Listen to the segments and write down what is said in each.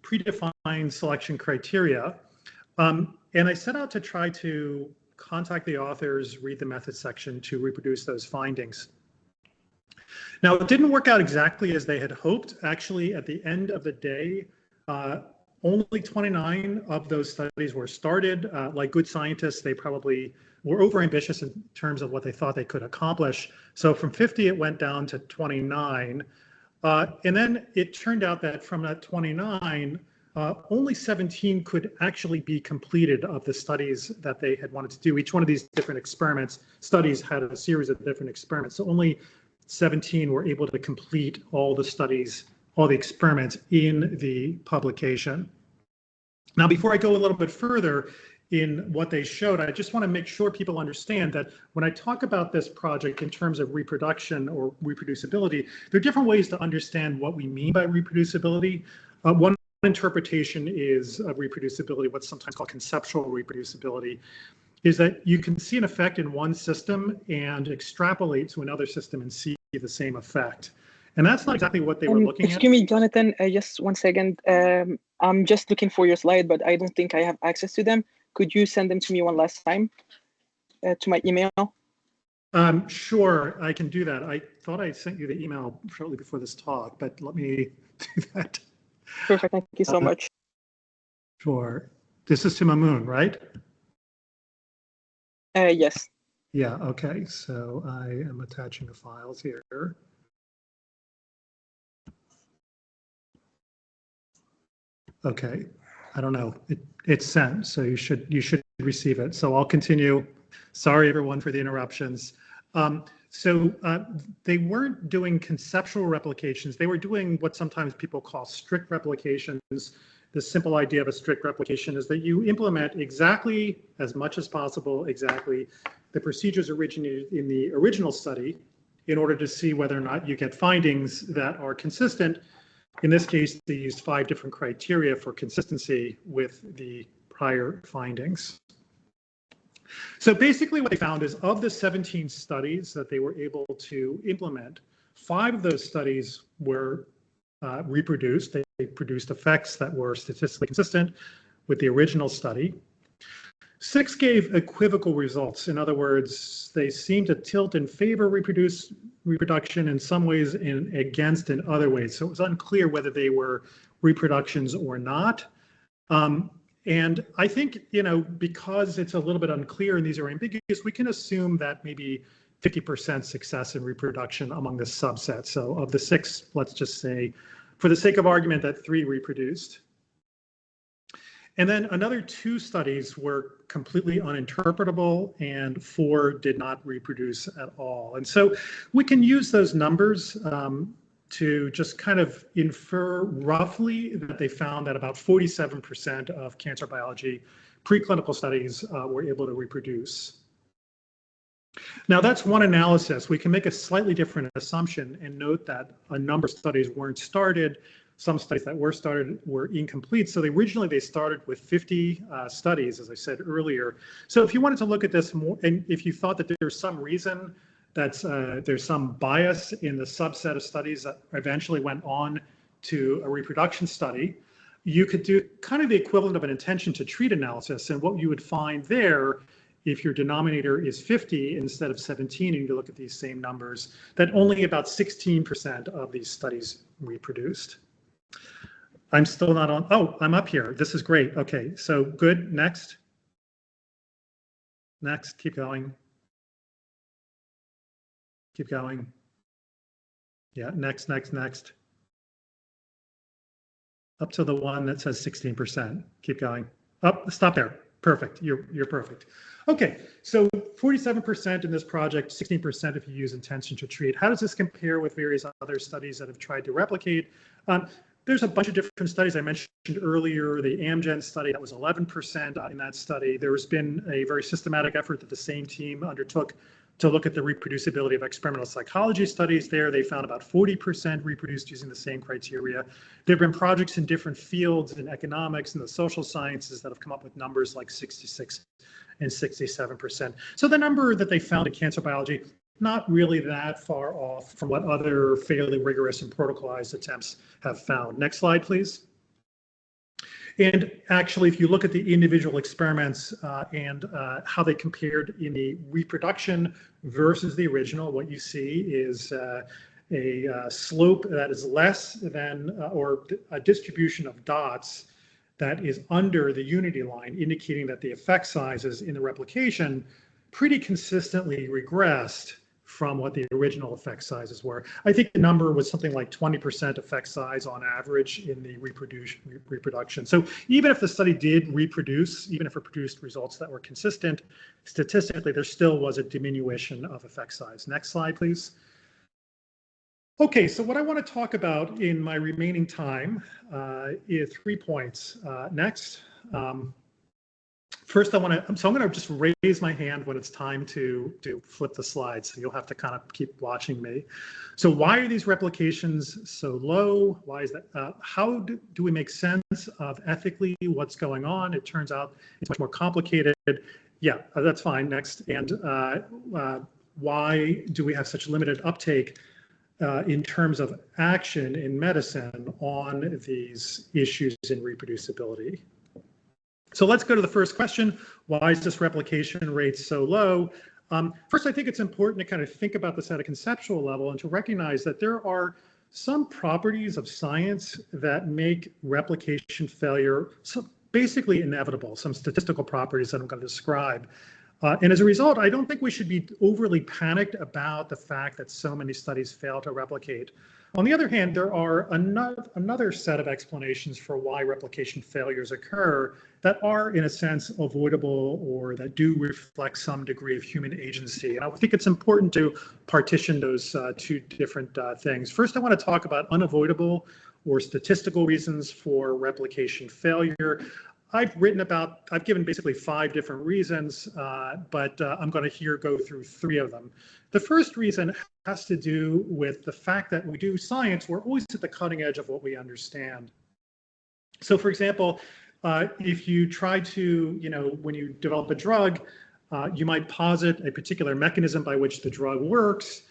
predefined selection criteria. And I set out to try to contact the authors, read the method section to reproduce those findings. Now, it didn't work out exactly as they had hoped. Actually, at the end of the day, only 29 of those studies were started. Like good scientists, they probably were overambitious in terms of what they thought they could accomplish. So from 50, it went down to 29. And then it turned out that from that 29, only 17 could actually be completed of the studies that they had wanted to do. Each one of these different studies had a series of different experiments. So only 17 were able to complete all the studies, all the experiments in the publication. Now, before I go a little bit further in what they showed, I just want to make sure people understand that when I talk about this project in terms of reproduction or reproducibility, there are different ways to understand what we mean by reproducibility. One interpretation is of reproducibility, what's sometimes called conceptual reproducibility, is that you can see an effect in one system and extrapolate to another system and see the same effect. And that's not exactly what they were looking at. Excuse me, Jonathan, just 1 second. I'm just looking for your slide, but I don't think I have access to them. Could you send them to me one last time to my email? Sure, I can do that. I thought I sent you the email shortly before this talk, but let me do that. Perfect, thank you so much. Sure. This is to Mamoon, right? Yes. Yeah, okay, so I am attaching the files here. Okay, I don't know, it's sent, so you should receive it. So I'll continue. Sorry everyone for the interruptions. They weren't doing conceptual replications. They were doing what sometimes people call strict replications. The simple idea of a strict replication is that you implement exactly, as much as possible, exactly the procedures originated in the original study in order to see whether or not you get findings that are consistent. In this case, they used 5 different criteria for consistency with the prior findings. So basically what they found is of the 17 studies that they were able to implement, 5 of those studies were reproduced. They produced effects that were statistically consistent with the original study. 6 gave equivocal results. In other words, they seemed to tilt in favor of reproduction in some ways and against in other ways. So it was unclear whether they were reproductions or not. And I think, because it's a little bit unclear and these are ambiguous, we can assume that maybe 50% success in reproduction among the subset. So of the 6, let's just say, for the sake of argument, that 3 reproduced. And then another 2 studies were completely uninterpretable and 4 did not reproduce at all. And so we can use those numbers to just kind of infer roughly that they found that about 47% of cancer biology preclinical studies were able to reproduce. Now that's one analysis. We can make a slightly different assumption and note that a number of studies weren't started. Some studies that were started were incomplete. So originally they started with 50 studies, as I said earlier. So if you wanted to look at this more, and if you thought that there's some reason that there's some bias in the subset of studies that eventually went on to a reproduction study, you could do kind of the equivalent of an intention to treat analysis. And what you would find there, if your denominator is 50 instead of 17, and you look at these same numbers, that only about 16% of these studies reproduced. I'm still not on. Oh, I'm up here. This is great. Okay, so good. Next. Next, keep going. Keep going. Yeah, next. Up to the one that says 16%. Keep going. Up, stop there. Perfect. You're perfect. Okay, so 47% in this project, 16% if you use intention to treat. How does this compare with various other studies that have tried to replicate? There's a bunch of different studies. I mentioned earlier the Amgen study, that was 11% in that study. There's been a very systematic effort that the same team undertook to look at the reproducibility of experimental psychology studies. There, they found about 40% reproduced using the same criteria. There have been projects in different fields in economics and the social sciences that have come up with numbers like 66 and 67%. So the number that they found in cancer biology, not really that far off from what other fairly rigorous and protocolized attempts have found. Next slide, please. And actually, if you look at the individual experiments and how they compared in the reproduction versus the original, what you see is a slope that is less than, or a distribution of dots that is under the unity line, indicating that the effect sizes in the replication pretty consistently regressed from what the original effect sizes were. I think the number was something like 20% effect size on average in the reproduction. So even if the study did reproduce, even if it produced results that were consistent, statistically, there still was a diminution of effect size. Next slide, please. Okay, so what I want to talk about in my remaining time is 3 points. Next. First, I'm going to just raise my hand when it's time to flip the slides. So you'll have to kind of keep watching me. So why are these replications so low? Why is that? How do we make sense of ethically what's going on? It turns out it's much more complicated. Yeah, that's fine. Next. And why do we have such limited uptake in terms of action in medicine on these issues in reproducibility? So let's go to the first question. Why is this replication rate so low? First, I think it's important to kind of think about this at a conceptual level and to recognize that there are some properties of science that make replication failure basically inevitable, some statistical properties that I'm going to describe. And as a result, I don't think we should be overly panicked about the fact that so many studies fail to replicate. On the other hand, there are another set of explanations for why replication failures occur that are, in a sense, avoidable or that do reflect some degree of human agency. And I think it's important to partition those two different things. First, I want to talk about unavoidable or statistical reasons for replication failure. I've given basically 5 different reasons, but I'm going to go through 3 of them. The first reason has to do with the fact that we do science, we're always at the cutting edge of what we understand. So for example, if you try to, when you develop a drug, you might posit a particular mechanism by which the drug works,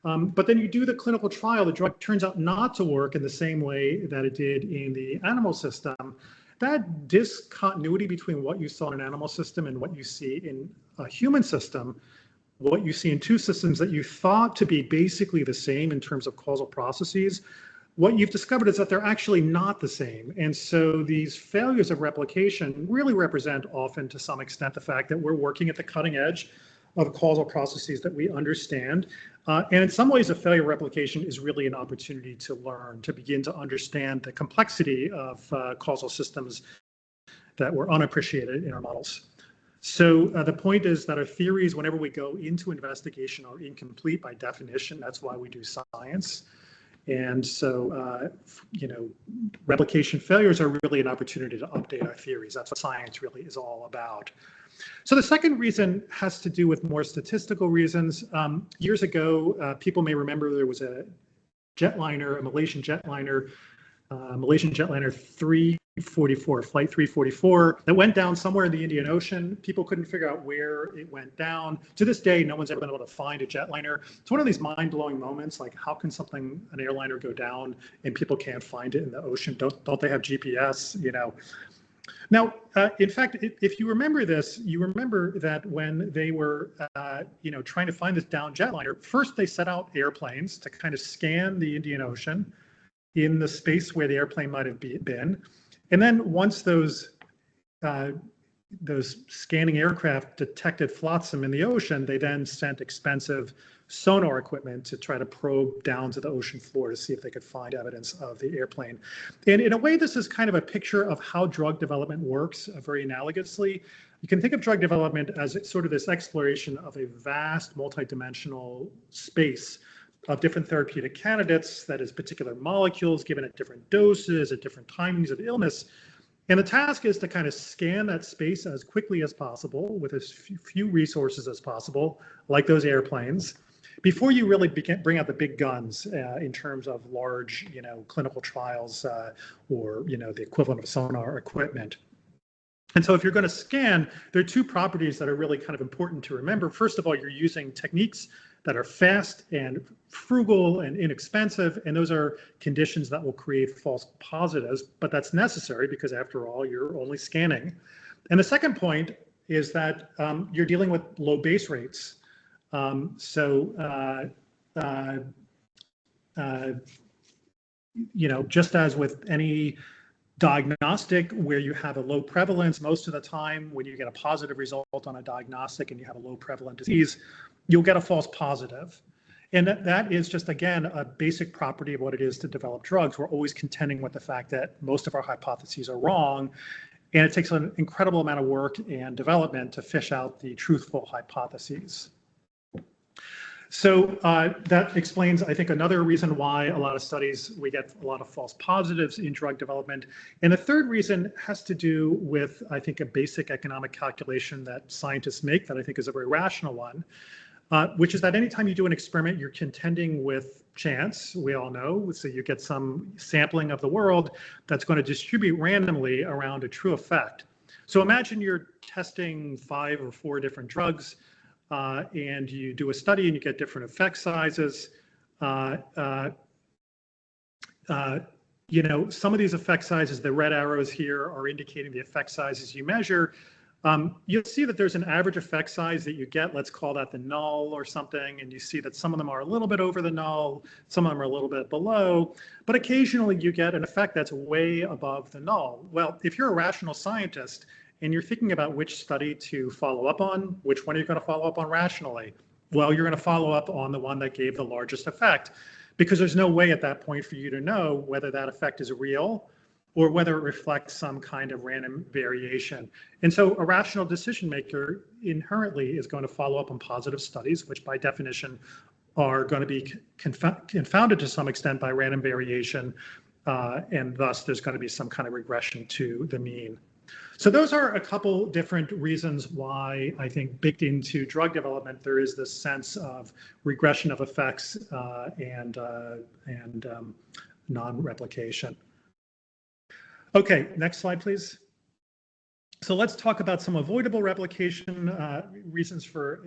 but then you do the clinical trial, the drug turns out not to work in the same way that it did in the animal system. That discontinuity between what you saw in an animal system and what you see in a human system, what you see in 2 systems that you thought to be basically the same in terms of causal processes, what you've discovered is that they're actually not the same. And so these failures of replication really represent often to some extent the fact that we're working at the cutting edge of causal processes that we understand. And in some ways, a failure of replication is really an opportunity to learn, to begin to understand the complexity of causal systems that were unappreciated in our models. So the point is that our theories, whenever we go into investigation, are incomplete by definition. That's why we do science. And so, replication failures are really an opportunity to update our theories. That's what science really is all about. So the second reason has to do with more statistical reasons. Years ago, people may remember there was a jetliner, a Malaysian jetliner 344, Flight 344, that went down somewhere in the Indian Ocean. People couldn't figure out where it went down. To this day, no one's ever been able to find a jetliner. It's one of these mind-blowing moments, like how can an airliner go down and people can't find it in the ocean? Don't they have GPS, Now, in fact, if you remember this, you remember that when they were, trying to find this downed jetliner, first they set out airplanes to kind of scan the Indian Ocean in the space where the airplane might have been. And then once those scanning aircraft detected flotsam in the ocean, they then sent expensive sonar equipment to try to probe down to the ocean floor to see if they could find evidence of the airplane. And in a way, this is kind of a picture of how drug development works, very analogously. You can think of drug development as sort of this exploration of a vast multidimensional space of different therapeutic candidates, that is particular molecules given at different doses, at different timings of illness. And the task is to kind of scan that space as quickly as possible with as few resources as possible, like those airplanes, before you really bring out the big guns in terms of large, clinical trials or, the equivalent of sonar equipment. And so if you're going to scan, there are 2 properties that are really kind of important to remember. First of all, you're using techniques that are fast and frugal and inexpensive, and those are conditions that will create false positives, but that's necessary because after all, you're only scanning. And the second point is that you're dealing with low base rates. Just as with any diagnostic where you have a low prevalence, most of the time when you get a positive result on a diagnostic and you have a low prevalent disease, you'll get a false positive. And that is just, again, a basic property of what it is to develop drugs. We're always contending with the fact that most of our hypotheses are wrong, and it takes an incredible amount of work and development to fish out the truthful hypotheses. So that explains, I think, another reason why a lot of studies, we get a lot of false positives in drug development. And the third reason has to do with, I think, a basic economic calculation that scientists make that I think is a very rational one, which is that anytime you do an experiment, you're contending with chance, we all know. So you get some sampling of the world that's going to distribute randomly around a true effect. So imagine you're testing 5 or 4 different drugs, and you do a study and you get different effect sizes. Some of these effect sizes, the red arrows here are indicating the effect sizes you measure. You'll see that there's an average effect size that you get, let's call that the null or something, and you see that some of them are a little bit over the null, some of them are a little bit below, but occasionally you get an effect that's way above the null. Well, if you're a rational scientist, and you're thinking about which study to follow up on, which one are you going to follow up on rationally? Well, you're going to follow up on the one that gave the largest effect, because there's no way at that point for you to know whether that effect is real or whether it reflects some kind of random variation. And so a rational decision maker inherently is going to follow up on positive studies, which by definition are going to be confounded to some extent by random variation, and thus there's going to be some kind of regression to the mean. So those are a couple different reasons why I think baked into drug development there is this sense of regression of effects and non-replication. Okay, next slide, please. So let's talk about some avoidable replication reasons for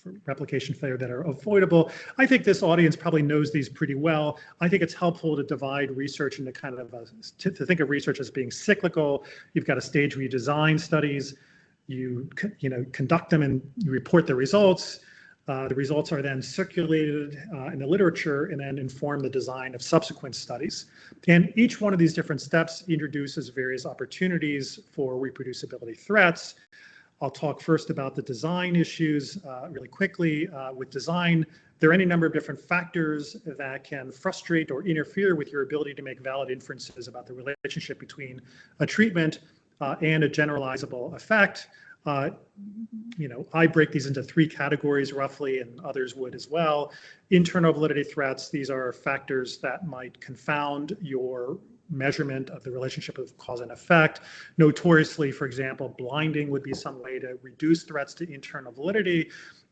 for replication failure that are avoidable. I think this audience probably knows these pretty well. I think it's helpful to divide research into kind of to think of research as being cyclical. You've got a stage where you design studies, you conduct them and you report the results. The results are then circulated in the literature and then inform the design of subsequent studies. And each one of these different steps introduces various opportunities for reproducibility threats. I'll talk first about the design issues really quickly. With design, there are any number of different factors that can frustrate or interfere with your ability to make valid inferences about the relationship between a treatment and a generalizable effect. I break these into 3 categories roughly, and others would as well. Internal validity threats, these are factors that might confound your measurement of the relationship of cause and effect. Notoriously, for example, blinding would be some way to reduce threats to internal validity.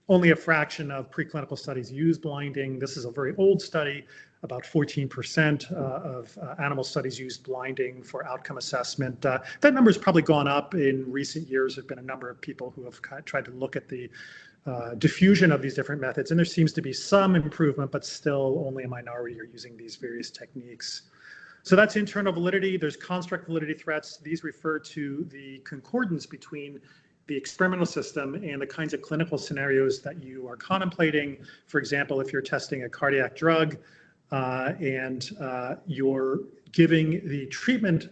Only a fraction of preclinical studies use blinding. This is a very old study. About 14% of animal studies use blinding for outcome assessment. That number has probably gone up in recent years. There have been a number of people who have tried to look at the diffusion of these different methods, and there seems to be some improvement, but still only a minority are using these various techniques. So that's internal validity. There's construct validity threats. These refer to the concordance between the experimental system and the kinds of clinical scenarios that you are contemplating. For example, if you're testing a cardiac drug and you're giving the treatment,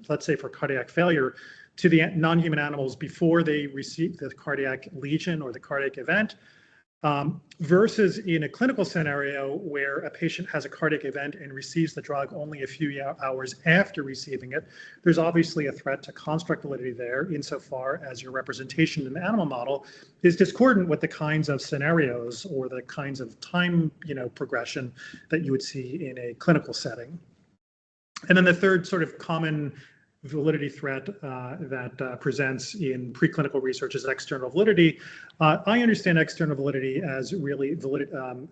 let's say for cardiac failure, to the non-human animals before they receive the cardiac lesion or the cardiac event, versus in a clinical scenario where a patient has a cardiac event and receives the drug only a few hours after receiving it, there's obviously a threat to construct validity there insofar as your representation in the animal model is discordant with the kinds of scenarios or the kinds of time progression that you would see in a clinical setting. And then the third sort of common validity threat that presents in preclinical research is external validity. I understand external validity as really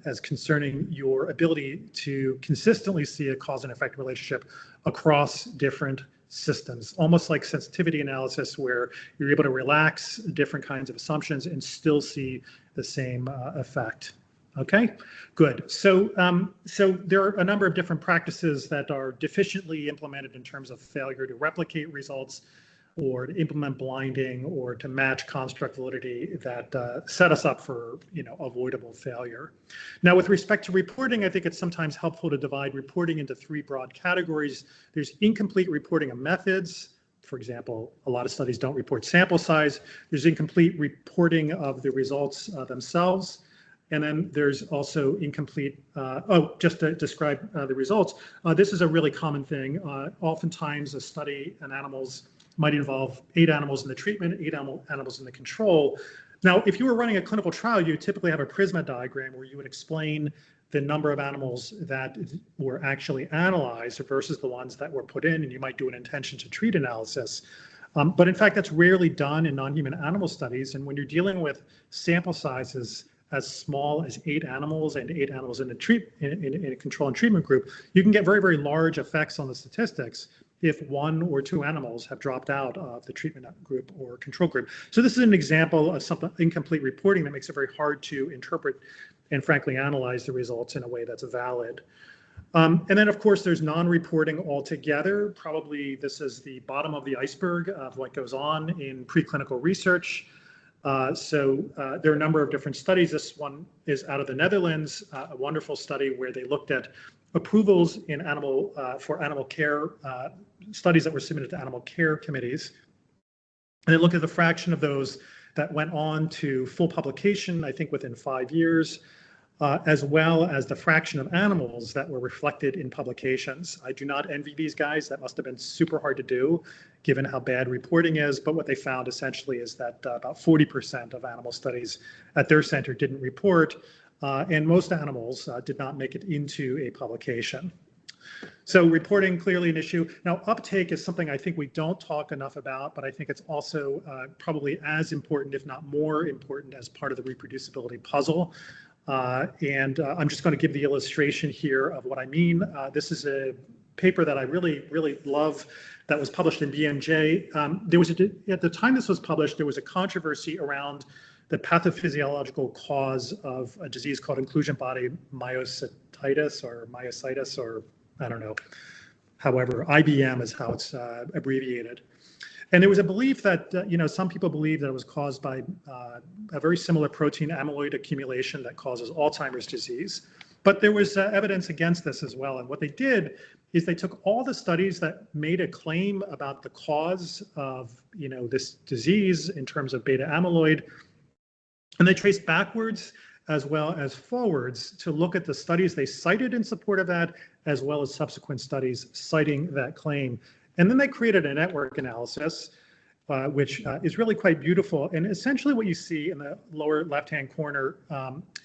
as concerning your ability to consistently see a cause and effect relationship across different systems, almost like sensitivity analysis, where you're able to relax different kinds of assumptions and still see the same effect. Okay, good. So, so there are a number of different practices that are deficiently implemented in terms of failure to replicate results, or to implement blinding, or to match construct validity that set us up for, avoidable failure. Now, with respect to reporting, I think it's sometimes helpful to divide reporting into three broad categories. There's incomplete reporting of methods. For example, a lot of studies don't report sample size. There's incomplete reporting of the results themselves. And then there's also incomplete, just to describe the results, this is a really common thing. Oftentimes a study in animals might involve 8 animals in the treatment, 8 animals in the control. Now, if you were running a clinical trial, you typically have a Prisma diagram where you would explain the number of animals that were actually analyzed versus the ones that were put in, and you might do an intention to treat analysis. But in fact, that's rarely done in non-human animal studies. And when you're dealing with sample sizes as small as 8 animals and 8 animals in a control and treatment group, you can get very, very large effects on the statistics if 1 or 2 animals have dropped out of the treatment group or control group. So this is an example of some incomplete reporting that makes it very hard to interpret and frankly analyze the results in a way that's valid. And then, of course, there's non-reporting altogether. Probably this is the bottom of the iceberg of what goes on in preclinical research. So there are a number of different studies. This one is out of the Netherlands, a wonderful study where they looked at approvals in for animal care, studies that were submitted to animal care committees. And they looked at the fraction of those that went on to full publication, I think within 5 years, as well as the fraction of animals that were reflected in publications. I do not envy these guys. That must have been super hard to do, given how bad reporting is. But what they found essentially is that about 40% of animal studies at their center didn't report, and most animals did not make it into a publication. So reporting, clearly an issue. Now, uptake is something I think we don't talk enough about, but I think it's also probably as important, if not more important, as part of the reproducibility puzzle. I'm just going to give the illustration here of what I mean. This is a paper that I really, really love that was published in BMJ. At the time this was published, there was a controversy around the pathophysiological cause of a disease called inclusion body myositis, or I don't know, however, IBM is how it's abbreviated. And there was a belief that, some people believe that it was caused by a very similar protein amyloid accumulation that causes Alzheimer's disease. But there was evidence against this as well. And what they did is they took all the studies that made a claim about the cause of, this disease in terms of beta amyloid, and they traced backwards as well as forwards to look at the studies they cited in support of that, as well as subsequent studies citing that claim. And then they created a network analysis, which is really quite beautiful. And essentially what you see in the lower left-hand corner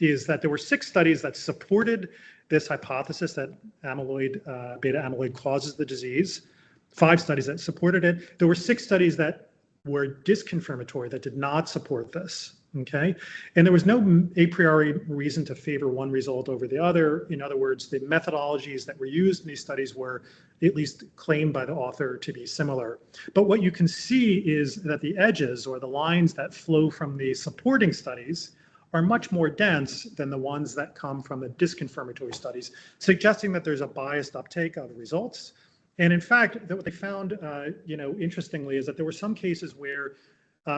is that there were 6 studies that supported this hypothesis that beta amyloid causes the disease, 5 studies that supported it. There were 6 studies that were disconfirmatory, that did not support this. Okay, and there was no a priori reason to favor one result over the other. In other words, the methodologies that were used in these studies were at least claimed by the author to be similar. But what you can see is that the edges, or the lines that flow from the supporting studies, are much more dense than the ones that come from the disconfirmatory studies, suggesting that there's a biased uptake of the results. And in fact, what they found, interestingly, is that there were some cases where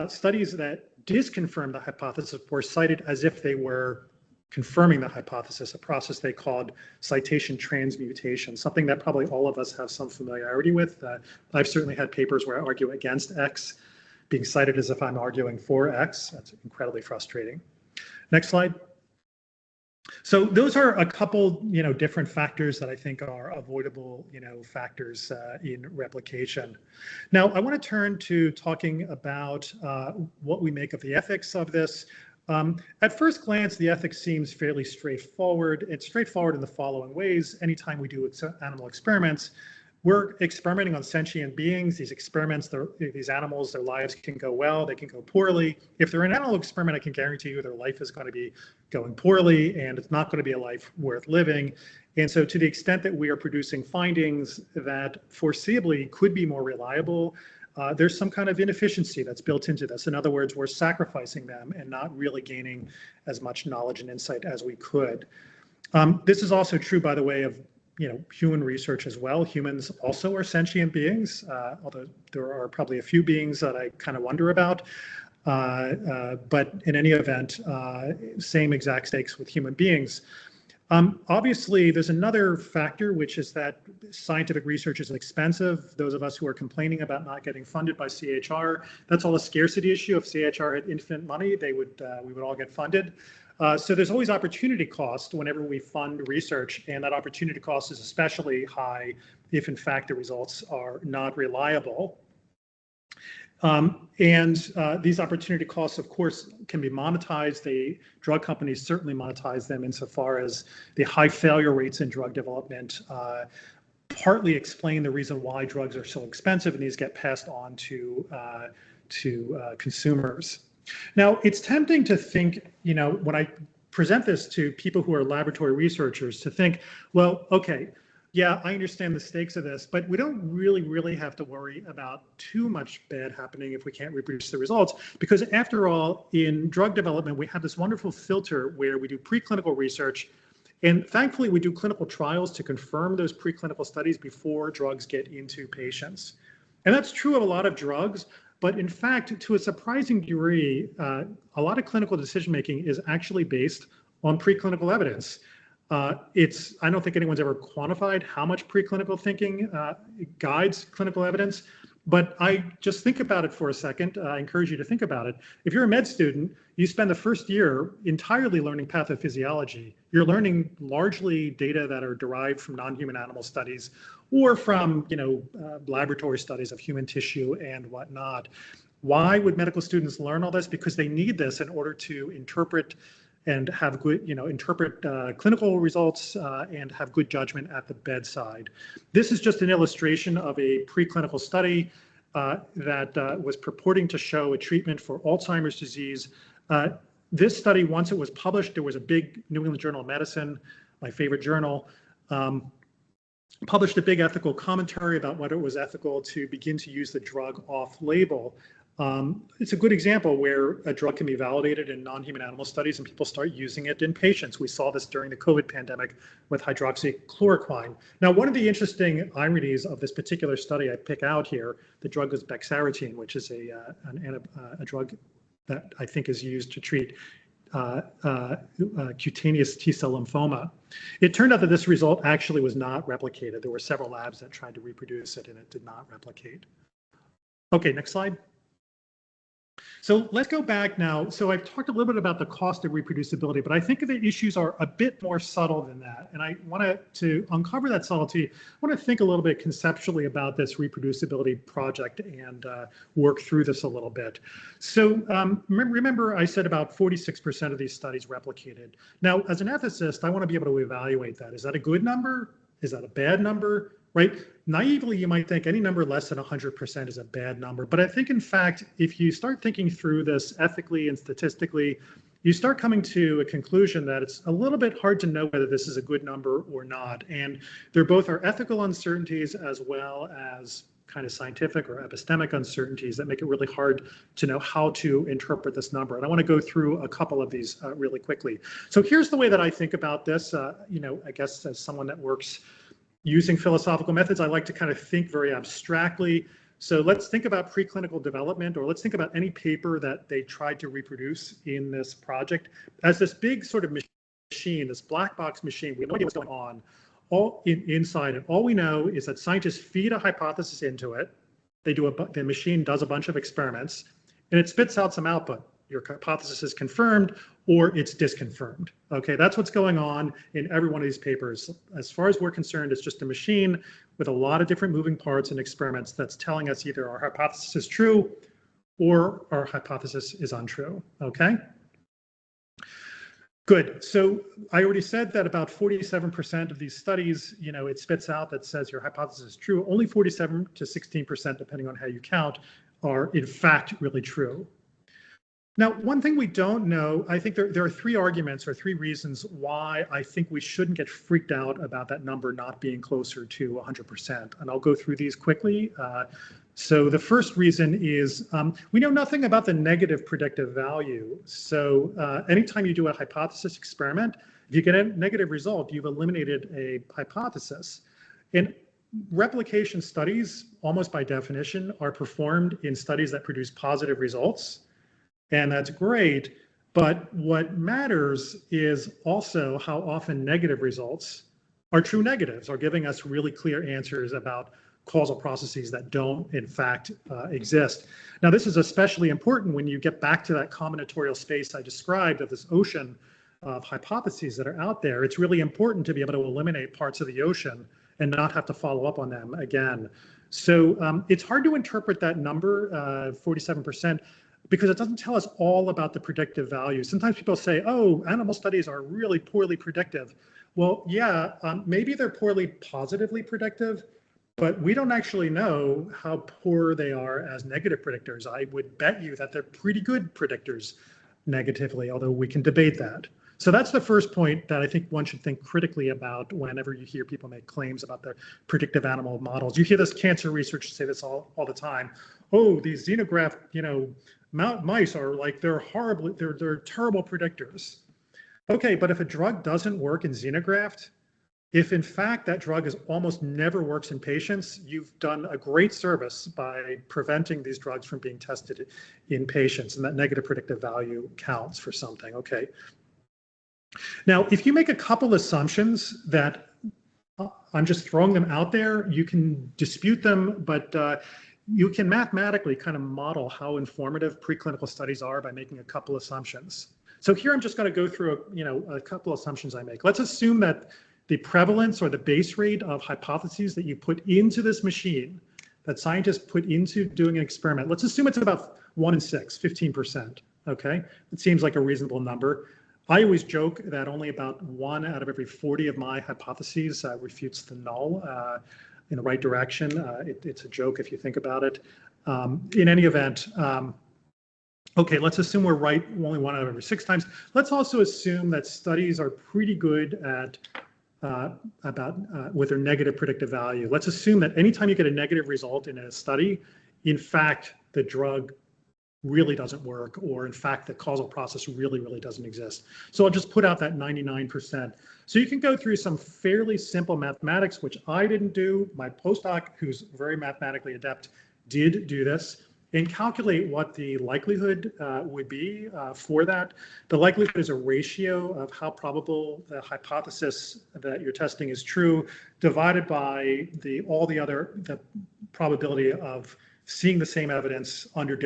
studies that disconfirmed the hypothesis were cited as if they were confirming the hypothesis, a process they called citation transmutation, something that probably all of us have some familiarity with. I've certainly had papers where I argue against X being cited as if I'm arguing for X. That's incredibly frustrating. Next slide. So those are a couple, different factors that I think are avoidable, factors in replication. Now, I want to turn to talking about what we make of the ethics of this. At first glance, the ethics seems fairly straightforward. It's straightforward in the following ways. Anytime we do animal experiments, we're experimenting on sentient beings. These experiments, these animals, their lives can go well, they can go poorly. If they're an animal experiment, I can guarantee you their life is going to be going poorly, and it's not going to be a life worth living. And so to the extent that we are producing findings that foreseeably could be more reliable, there's some kind of inefficiency that's built into this. In other words, we're sacrificing them and not really gaining as much knowledge and insight as we could. This is also true, by the way, of human research as well. Humans also are sentient beings, although there are probably a few beings that I kind of wonder about. But in any event, same exact stakes with human beings. Obviously, there's another factor, which is that scientific research is expensive. Those of us who are complaining about not getting funded by CHR, that's all a scarcity issue. If CHR had infinite money, we would all get funded. So there's always opportunity cost whenever we fund research, and that opportunity cost is especially high if, in fact, the results are not reliable. These opportunity costs, of course, can be monetized. Drug companies certainly monetize them insofar as the high failure rates in drug development partly explain the reason why drugs are so expensive, and these get passed on to consumers. Now, it's tempting to think, when I present this to people who are laboratory researchers, to think, well, okay, yeah, I understand the stakes of this, but we don't really have to worry about too much bad happening if we can't reproduce the results. Because after all, in drug development, we have this wonderful filter where we do preclinical research, and thankfully we do clinical trials to confirm those preclinical studies before drugs get into patients. And that's true of a lot of drugs, but in fact, to a surprising degree, a lot of clinical decision-making is actually based on preclinical evidence. I don't think anyone's ever quantified how much preclinical thinking guides clinical evidence, but I just think about it for a second. I encourage you to think about it. If you're a med student, you spend the first year entirely learning pathophysiology. You're learning largely data that are derived from non-human animal studies or from laboratory studies of human tissue and whatnot. Why would medical students learn all this? Because they need this in order to interpret and have good, interpret clinical results and have good judgment at the bedside. This is just an illustration of a preclinical study that was purporting to show a treatment for Alzheimer's disease. This study, once it was published, there was a big New England Journal of Medicine, my favorite journal, published a big ethical commentary about whether it was ethical to begin to use the drug off-label. It's a good example where a drug can be validated in non-human animal studies and people start using it in patients. We saw this during the COVID pandemic with hydroxychloroquine. Now, one of the interesting ironies of this particular study I pick out here, the drug was bexarotene, which is a drug that I think is used to treat cutaneous T-cell lymphoma. It turned out that this result actually was not replicated. There were several labs that tried to reproduce it and it did not replicate. Okay, next slide. So let's go back now. So I've talked a little bit about the cost of reproducibility, but I think the issues are a bit more subtle than that. And I wanted to uncover that subtlety. I want to think a little bit conceptually about this reproducibility project and work through this a little bit. So remember I said about 46% of these studies replicated. Now, as an ethicist, I want to be able to evaluate that. Is that a good number? Is that a bad number? Right? Naively, you might think any number less than 100% is a bad number. But I think, in fact, if you start thinking through this ethically and statistically, you start coming to a conclusion that it's a little bit hard to know whether this is a good number or not. And there both are ethical uncertainties as well as kind of scientific or epistemic uncertainties that make it really hard to know how to interpret this number. And I want to go through a couple of these really quickly. So here's the way that I think about this. I guess as someone that works using philosophical methods, I like to kind of think very abstractly. So let's think about preclinical development, or let's think about any paper that they tried to reproduce in this project as this big sort of machine, this black box machine. We have no idea what's going on inside it. All we know is that scientists feed a hypothesis into it. The machine does a bunch of experiments, and it spits out some output. Your hypothesis is confirmed or it's disconfirmed. Okay, that's what's going on in every one of these papers. As far as we're concerned, it's just a machine with a lot of different moving parts and experiments that's telling us either our hypothesis is true or our hypothesis is untrue. Okay? Good. So I already said that about 47% of these studies, it spits out that says your hypothesis is true. Only 47 to 16%, depending on how you count, are in fact really true. Now, one thing we don't know, I think there are three arguments or three reasons why I think we shouldn't get freaked out about that number not being closer to 100%. And I'll go through these quickly. So the first reason is we know nothing about the negative predictive value. So anytime you do a hypothesis experiment, if you get a negative result, you've eliminated a hypothesis. And replication studies, almost by definition, are performed in studies that produce positive results. And that's great. But what matters is also how often negative results are true negatives, are giving us really clear answers about causal processes that don't, in fact, exist. Now, this is especially important when you get back to that combinatorial space I described of this ocean of hypotheses that are out there. It's really important to be able to eliminate parts of the ocean and not have to follow up on them again. So it's hard to interpret that number, 47%, because it doesn't tell us all about the predictive value. Sometimes people say, oh, animal studies are really poorly predictive. Well, yeah, maybe they're poorly positively predictive, but we don't actually know how poor they are as negative predictors. I would bet you that they're pretty good predictors negatively, although we can debate that. So that's the first point that I think one should think critically about whenever you hear people make claims about their predictive animal models. You hear this cancer research say this all the time. Oh, these xenograft, mice are like, they're terrible predictors. Okay, but if a drug doesn't work in xenograft, if in fact that drug almost never works in patients, you've done a great service by preventing these drugs from being tested in patients, and that negative predictive value counts for something, okay? Now, if you make a couple assumptions that I'm just throwing them out there, you can dispute them, but you can mathematically kind of model how informative preclinical studies are by making a couple assumptions. So here I'm just going to go through a couple assumptions I make. Let's assume that the prevalence or the base rate of hypotheses that you put into this machine, that scientists put into doing an experiment, let's assume it's about 1 in 6, 15%, okay? It seems like a reasonable number. I always joke that only about 1 out of every 40 of my hypotheses refutes the null in the right direction. It's a joke if you think about it. In any event, okay, let's assume we're right only 1 out of every 6 times. Let's also assume that studies are pretty good at with their negative predictive value. Let's assume that anytime you get a negative result in a study, in fact, the drug really doesn't work, or in fact, the causal process really doesn't exist. So I'll just put out that 99%. So you can go through some fairly simple mathematics, which I didn't do. My postdoc, who's very mathematically adept, did do this, and calculate what the likelihood would be for that. The likelihood is a ratio of how probable the hypothesis that you're testing is true, divided by the probability of seeing the same evidence under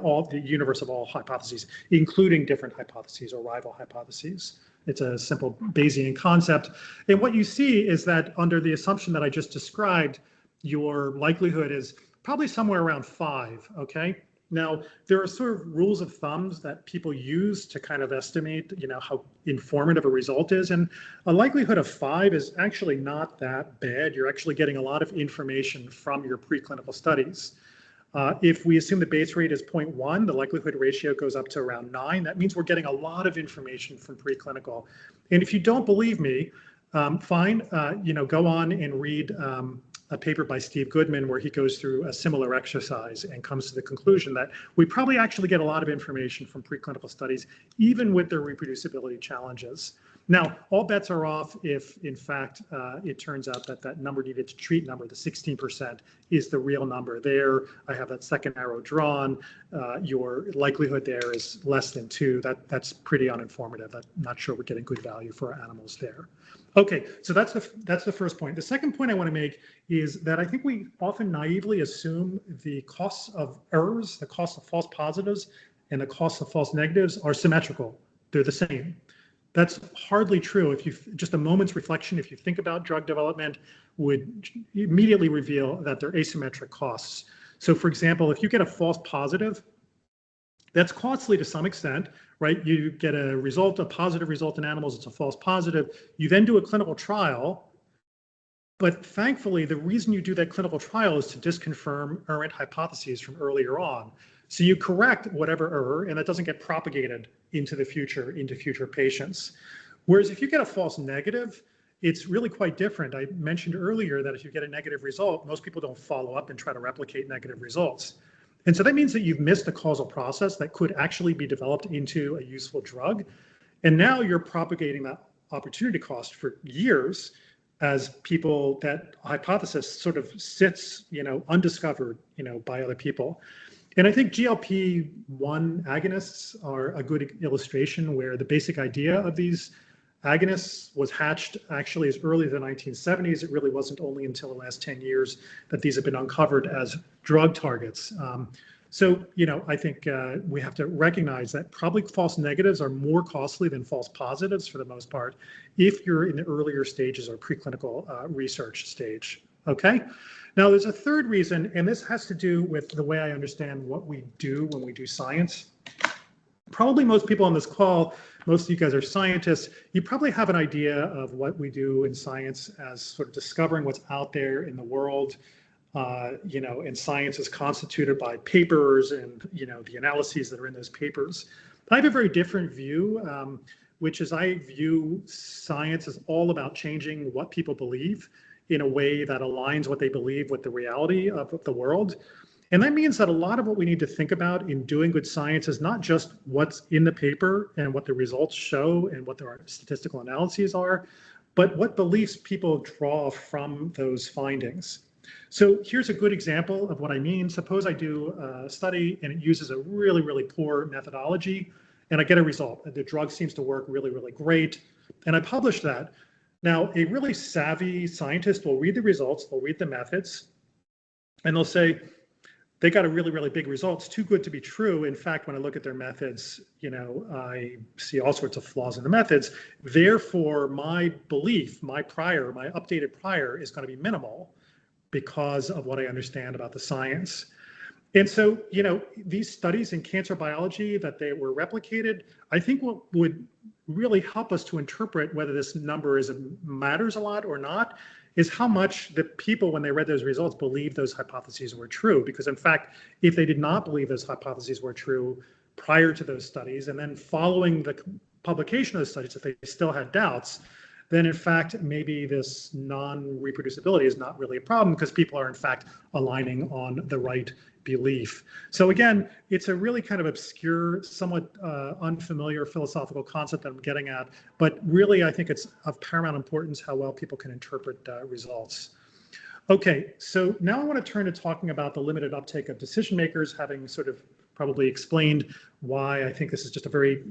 all the universe of all hypotheses, including different hypotheses or rival hypotheses. It's a simple Bayesian concept. And what you see is that under the assumption that I just described, your likelihood is probably somewhere around 5, okay? Now, there are sort of rules of thumbs that people use to kind of estimate, how informative a result is. And a likelihood of 5 is actually not that bad. You're actually getting a lot of information from your preclinical studies. If we assume the base rate is 0.1, the likelihood ratio goes up to around 9. That means we're getting a lot of information from preclinical. And if you don't believe me, fine, go on and read a paper by Steve Goodman where he goes through a similar exercise and comes to the conclusion that we probably actually get a lot of information from preclinical studies, even with their reproducibility challenges. Now, all bets are off if, in fact, it turns out that that number needed to treat number, the 16%, is the real number there. I have that second arrow drawn. Your likelihood there is less than 2. That's pretty uninformative. I'm not sure we're getting good value for our animals there. Okay, so that's the first point. The second point I want to make is that I think we often naively assume the costs of errors, the costs of false positives, and the costs of false negatives are symmetrical. They're the same. That's hardly true. If you just a moment's reflection, if you think about drug development, would immediately reveal that they're asymmetric costs. So for example, if you get a false positive, that's costly to some extent, right? You get a positive result in animals, it's a false positive. You then do a clinical trial, but thankfully, the reason you do that clinical trial is to disconfirm errant hypotheses from earlier on. So you correct whatever error, and that doesn't get propagated into the future, into future patients. Whereas if you get a false negative, it's really quite different. I mentioned earlier that if you get a negative result, most people don't follow up and try to replicate negative results. And so that means that you've missed a causal process that could actually be developed into a useful drug. And now you're propagating that opportunity cost for years as people, that hypothesis sort of sits, undiscovered, by other people. And I think GLP-1 agonists are a good illustration where the basic idea of these agonists was hatched actually as early as the 1970s. It really wasn't only until the last 10 years that these have been uncovered as drug targets. So, I think we have to recognize that probably false negatives are more costly than false positives for the most part, if you're in the earlier stages or preclinical research stage. Okay. Now, there's a third reason, and this has to do with the way I understand what we do when we do science. Probably most people on this call, most of you guys are scientists, you probably have an idea of what we do in science as sort of discovering what's out there in the world. And science is constituted by papers and, the analyses that are in those papers. I have a very different view, which is I view science as all about changing what people believe in a way that aligns what they believe with the reality of the world. And that means that a lot of what we need to think about in doing good science is not just what's in the paper and what the results show and what their statistical analyses are, but what beliefs people draw from those findings. So here's a good example of what I mean. Suppose I do a study and it uses a really, really poor methodology, and I get a result. The drug seems to work really, really great, and I publish that. Now, a really savvy scientist will read the results, they'll read the methods, and they'll say, they got a really, really big result. It's too good to be true. In fact, when I look at their methods, I see all sorts of flaws in the methods. Therefore, my belief, my updated prior is going to be minimal because of what I understand about the science. And so, these studies in cancer biology that they were replicated, I think what would really help us to interpret whether this number matters a lot or not is how much the people, when they read those results, believed those hypotheses were true. Because in fact, if they did not believe those hypotheses were true prior to those studies, and then following the publication of those studies, if they still had doubts, then in fact, maybe this non-reproducibility is not really a problem because people are in fact aligning on the right belief. So again, it's a really kind of obscure, somewhat unfamiliar philosophical concept that I'm getting at, but really I think it's of paramount importance how well people can interpret results. Okay, so now I want to turn to talking about the limited uptake of decision makers, having sort of probably explained why I think this is just a very,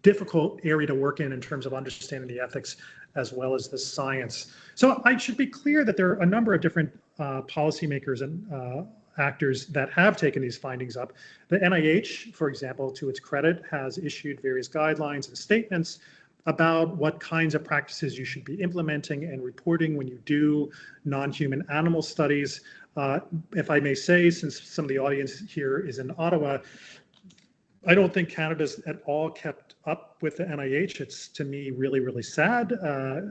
difficult area to work in terms of understanding the ethics as well as the science. So I should be clear that there are a number of different policymakers and actors that have taken these findings up. The NIH, for example, to its credit, has issued various guidelines and statements about what kinds of practices you should be implementing and reporting when you do non-human animal studies. If I may say, since some of the audience here is in Ottawa, I don't think Canada's at all kept up with the NIH. It's, to me, really, really sad.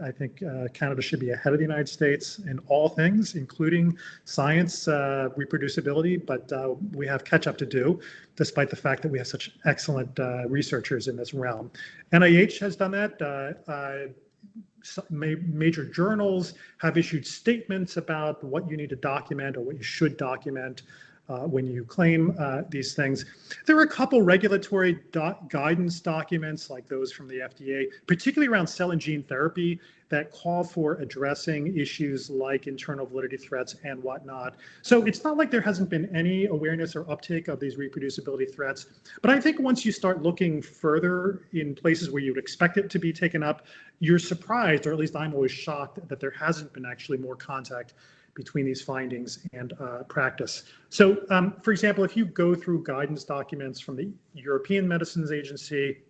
I think Canada should be ahead of the United States in all things, including science, reproducibility, but we have catch up to do, despite the fact that we have such excellent researchers in this realm. NIH has done that. Major journals have issued statements about what you need to document or what you should document when you claim these things. There are a couple regulatory guidance documents like those from the FDA, particularly around cell and gene therapy, that call for addressing issues like internal validity threats and whatnot. So it's not like there hasn't been any awareness or uptake of these reproducibility threats. But I think once you start looking further in places where you'd expect it to be taken up, you're surprised, or at least I'm always shocked, that there hasn't been actually more contact between these findings and practice. So, for example, if you go through guidance documents from the European Medicines Agency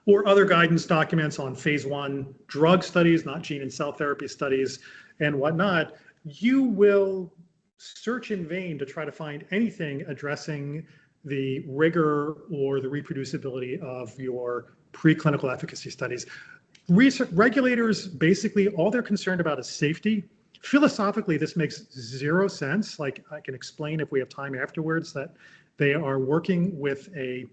or other guidance documents on phase 1 drug studies, not gene and cell therapy studies and whatnot, you will search in vain to try to find anything addressing the rigor or the reproducibility of your preclinical efficacy studies. Regulators, basically, all they're concerned about is safety. Philosophically, this makes zero sense. Like, I can explain if we have time afterwards that they are working with a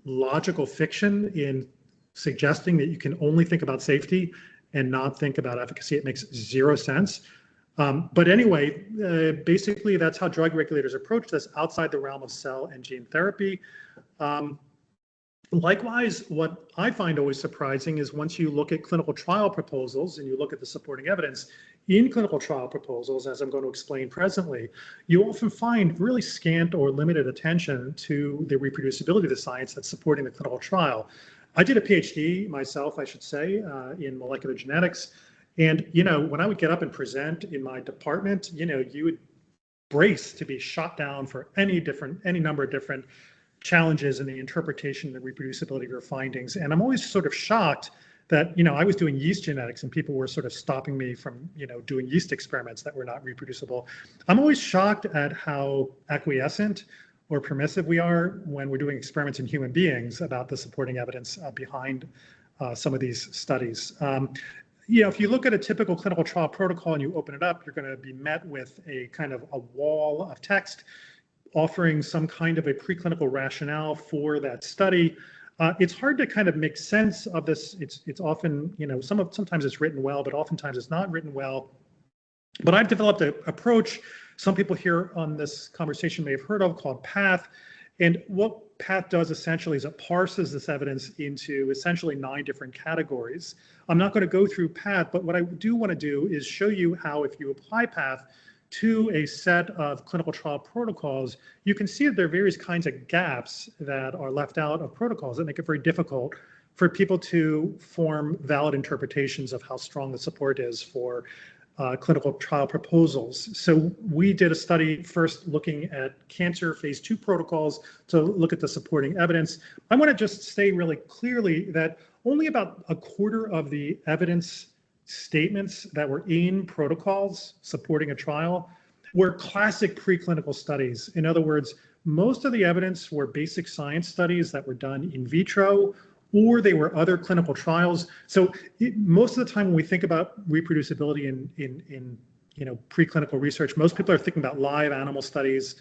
logical fiction in suggesting that you can only think about safety and not think about efficacy. It makes zero sense. But anyway, basically, that's how drug regulators approach this outside the realm of cell and gene therapy. Likewise, what I find always surprising is once you look at clinical trial proposals and you look at the supporting evidence in clinical trial proposals, as I'm going to explain presently, you often find really scant or limited attention to the reproducibility of the science that's supporting the clinical trial. I did a PhD myself, I should say, in molecular genetics. And, when I would get up and present in my department, you would brace to be shot down for any number of different challenges in the interpretation and the reproducibility of your findings. And I'm always sort of shocked that, I was doing yeast genetics and people were sort of stopping me from, doing yeast experiments that were not reproducible. I'm always shocked at how acquiescent or permissive we are when we're doing experiments in human beings about the supporting evidence behind some of these studies. If you look at a typical clinical trial protocol and you open it up, you're going to be met with a kind of a wall of text offering some kind of a preclinical rationale for that study. It's hard to kind of make sense of this. It's often, sometimes it's written well, but oftentimes it's not written well. But I've developed an approach some people here on this conversation may have heard of called PATH. And what PATH does essentially is it parses this evidence into essentially 9 different categories. I'm not going to go through PATH, but what I do want to do is show you how if you apply PATH to a set of clinical trial protocols, you can see that there are various kinds of gaps that are left out of protocols that make it very difficult for people to form valid interpretations of how strong the support is for clinical trial proposals. So we did a study first looking at cancer phase 2 protocols to look at the supporting evidence. I want to just say really clearly that only about a quarter of the evidence statements that were in protocols supporting a trial were classic preclinical studies. In other words, most of the evidence were basic science studies that were done in vitro, or they were other clinical trials. So most of the time when we think about reproducibility in preclinical research, most people are thinking about live animal studies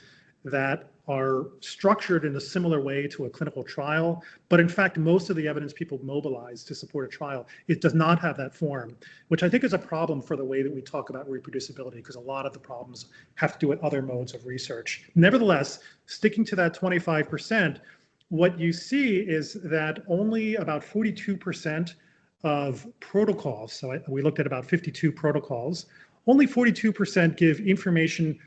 that are structured in a similar way to a clinical trial. But in fact, most of the evidence people mobilize to support a trial, it does not have that form, which I think is a problem for the way that we talk about reproducibility, because a lot of the problems have to do with other modes of research. Nevertheless, sticking to that 25%, what you see is that only about 42% of protocols, so we looked at about 52 protocols, only 42% give information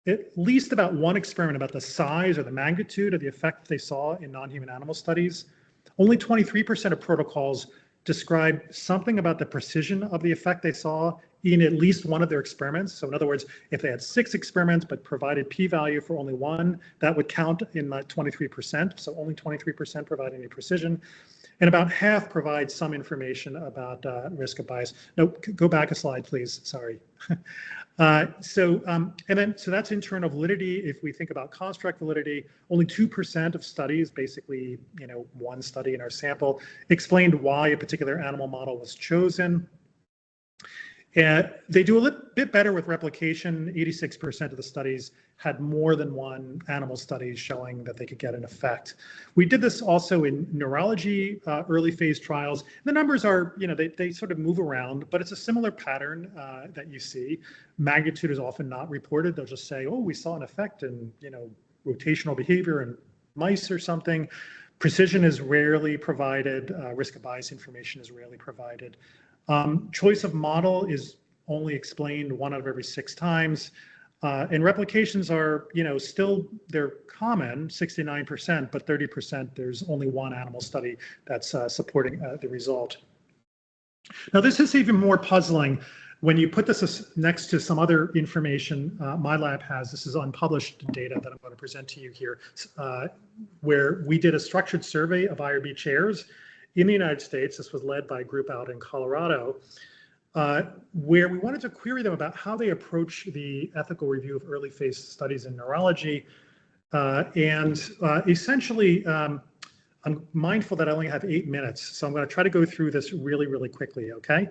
at least about one experiment about the size or the magnitude of the effect they saw in non-human animal studies. Only 23% of protocols describe something about the precision of the effect they saw in at least one of their experiments. So in other words, if they had 6 experiments but provided p-value for only 1, that would count in that 23%. So only 23% provide any precision. And about half provide some information about risk of bias. No, go back a slide, please. Sorry. So that's internal validity. If we think about construct validity, only 2% of studies, basically, one study in our sample, explained why a particular animal model was chosen. They do a little bit better with replication. 86% of the studies had more than one animal study showing that they could get an effect. We did this also in neurology early phase trials. The numbers are, they sort of move around, but it's a similar pattern that you see. Magnitude is often not reported. They'll just say, oh, we saw an effect in, rotational behavior in mice or something. Precision is rarely provided. Risk of bias information is rarely provided. Choice of model is only explained 1 out of every 6 times. And replications are, still, they're common, 69%, but 30%, there's only 1 animal study that's supporting the result. Now, this is even more puzzling when you put this next to some other information my lab has. This is unpublished data that I'm going to present to you here, where we did a structured survey of IRB chairs in the United States. This was led by a group out in Colorado, where we wanted to query them about how they approach the ethical review of early phase studies in neurology. Essentially, I'm mindful that I only have 8 minutes, so I'm going to try to go through this really, really quickly, okay?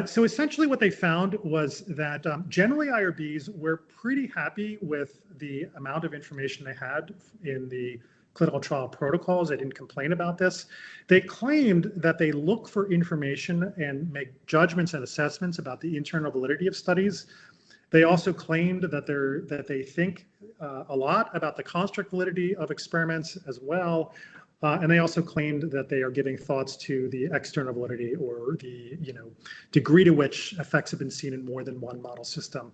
So essentially what they found was that generally IRBs were pretty happy with the amount of information they had in the clinical trial protocols. They didn't complain about this. They claimed that they look for information and make judgments and assessments about the internal validity of studies. They also claimed that they think a lot about the construct validity of experiments as well. And they also claimed that they are giving thoughts to the external validity, or the degree to which effects have been seen in more than one model system.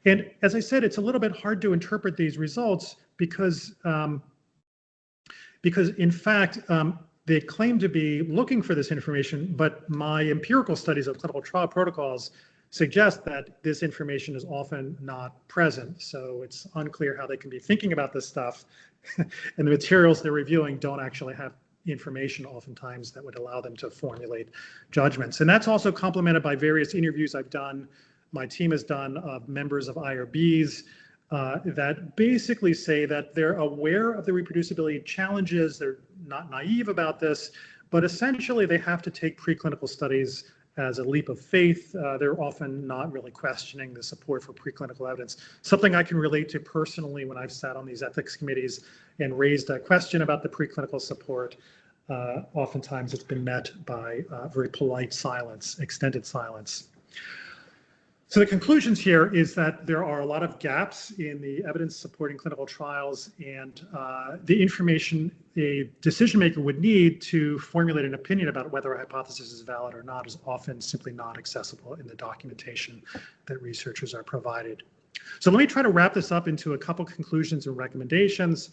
And as I said, it's a little bit hard to interpret these results because in fact, they claim to be looking for this information, but my empirical studies of clinical trial protocols suggest that this information is often not present. So it's unclear how they can be thinking about this stuff, and the materials they're reviewing don't actually have information oftentimes that would allow them to formulate judgments. And that's also complemented by various interviews I've done, my team has done, of members of IRBs that basically say that they're aware of the reproducibility challenges, they're not naive about this, but essentially they have to take preclinical studies as a leap of faith. They're often not really questioning the support for preclinical evidence. Something I can relate to personally when I've sat on these ethics committees and raised a question about the preclinical support. Oftentimes it's been met by very polite silence, extended silence. So the conclusions here is that there are a lot of gaps in the evidence supporting clinical trials, and the information a decision maker would need to formulate an opinion about whether a hypothesis is valid or not is often simply not accessible in the documentation that researchers are provided. So let me try to wrap this up into a couple conclusions and recommendations.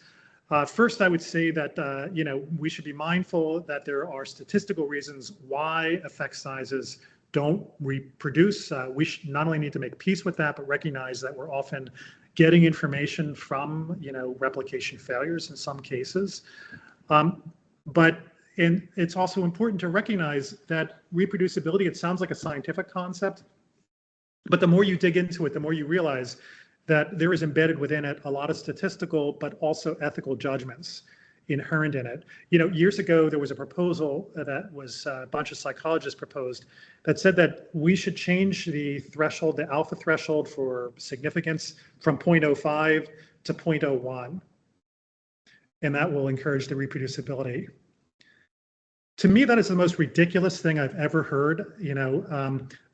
First, I would say that we should be mindful that there are statistical reasons why effect sizes don't reproduce. We should not only need to make peace with that, but recognize that we're often getting information from replication failures in some cases. And it's also important to recognize that reproducibility, it sounds like a scientific concept, but the more you dig into it, the more you realize that there is embedded within it a lot of statistical, but also ethical judgments inherent in it. Years ago, there was a proposal that was a bunch of psychologists proposed that said that we should change the threshold, the alpha threshold for significance, from 0.05 to 0.01. And that will encourage the reproducibility. To me, that is the most ridiculous thing I've ever heard.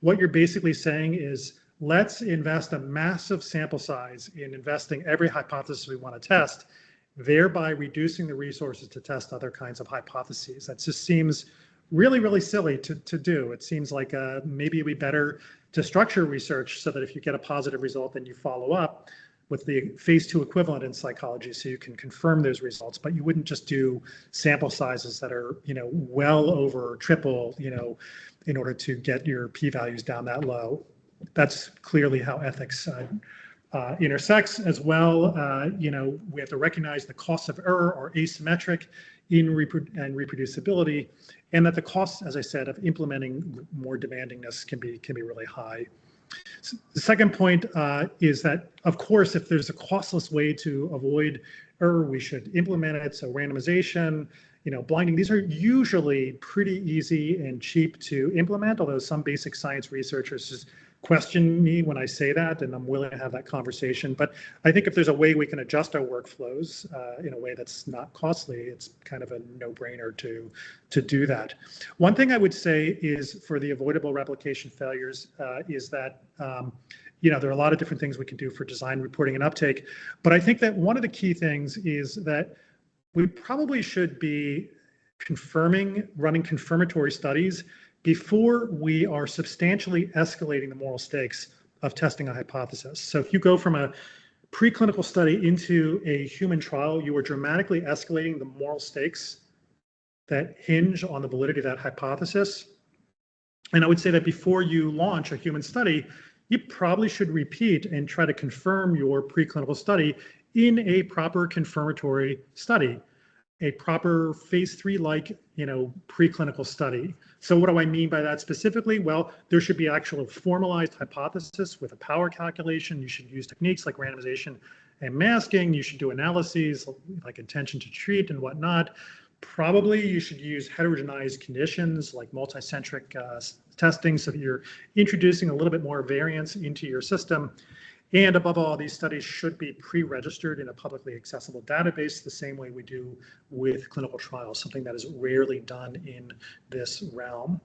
What you're basically saying is, let's invest a massive sample size in investing every hypothesis we want to test, thereby reducing the resources to test other kinds of hypotheses. That just seems really, really silly to do. It seems like maybe it'd be better to structure research so that if you get a positive result, then you follow up with the phase 2 equivalent in psychology so you can confirm those results, but you wouldn't just do sample sizes that are, well over triple, in order to get your p-values down that low. That's clearly how ethics intersects as well. We have to recognize the costs of error are asymmetric in reproducibility, and that the costs, as I said, of implementing more demandingness can be really high. So the second point is that, of course, if there's a costless way to avoid error, we should implement it. So randomization, blinding, these are usually pretty easy and cheap to implement, although some basic science researchers just question me when I say that, and I'm willing to have that conversation. But I think if there's a way we can adjust our workflows in a way that's not costly, it's kind of a no-brainer to do that. One thing I would say is, for the avoidable replication failures, is that there are a lot of different things we can do for design, reporting, and uptake. But I think that one of the key things is that we probably should be running confirmatory studies before we are substantially escalating the moral stakes of testing a hypothesis. So if you go from a preclinical study into a human trial, you are dramatically escalating the moral stakes that hinge on the validity of that hypothesis. And I would say that before you launch a human study, you probably should repeat and try to confirm your preclinical study in a proper confirmatory study, a proper phase 3-like, preclinical study. So what do I mean by that specifically? Well, there should be actual formalized hypothesis with a power calculation. You should use techniques like randomization and masking. You should do analyses like intention to treat and whatnot. Probably you should use heterogeneized conditions like multicentric testing so that you're introducing a little bit more variance into your system. And above all, these studies should be pre-registered in a publicly accessible database, the same way we do with clinical trials, something that is rarely done in this realm.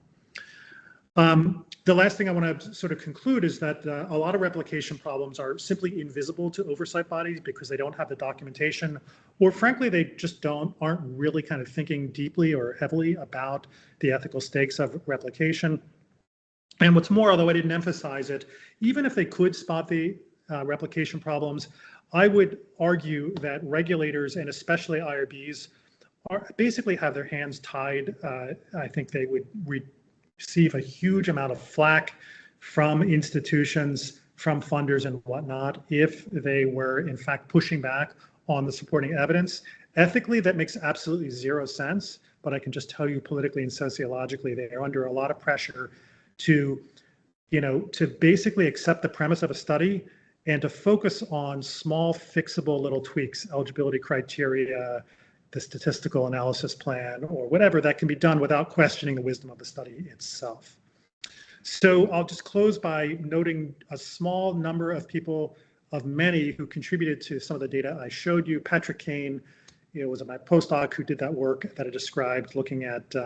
The last thing I want to sort of conclude is that a lot of replication problems are simply invisible to oversight bodies because they don't have the documentation, or frankly, they just aren't really kind of thinking deeply or heavily about the ethical stakes of replication. And what's more, although I didn't emphasize it, even if they could spot the replication problems, I would argue that regulators and especially IRBs basically have their hands tied. I think they would receive a huge amount of flack from institutions, from funders and whatnot, if they were in fact pushing back on the supporting evidence. Ethically, that makes absolutely zero sense, but I can just tell you politically and sociologically, they are under a lot of pressure to basically accept the premise of a study and to focus on small fixable little tweaks, eligibility criteria, the statistical analysis plan, or whatever that can be done without questioning the wisdom of the study itself. So I'll just close by noting a small number of people, of many, who contributed to some of the data I showed you. Patrick Kane, was my postdoc who did that work that I described, looking at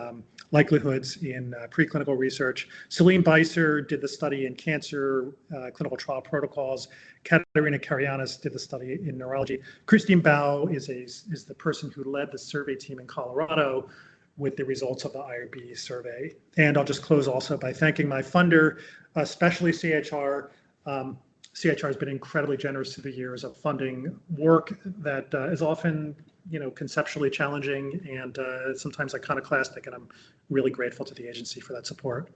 likelihoods in preclinical research. Celine Beiser did the study in cancer clinical trial protocols. Katerina Karianis did the study in neurology. Christine Bao is the person who led the survey team in Colorado with the results of the IRB survey. And I'll just close also by thanking my funder, especially CHR. CHR has been incredibly generous through the years of funding work that is often, conceptually challenging and sometimes iconoclastic, and I'm really grateful to the agency for that support.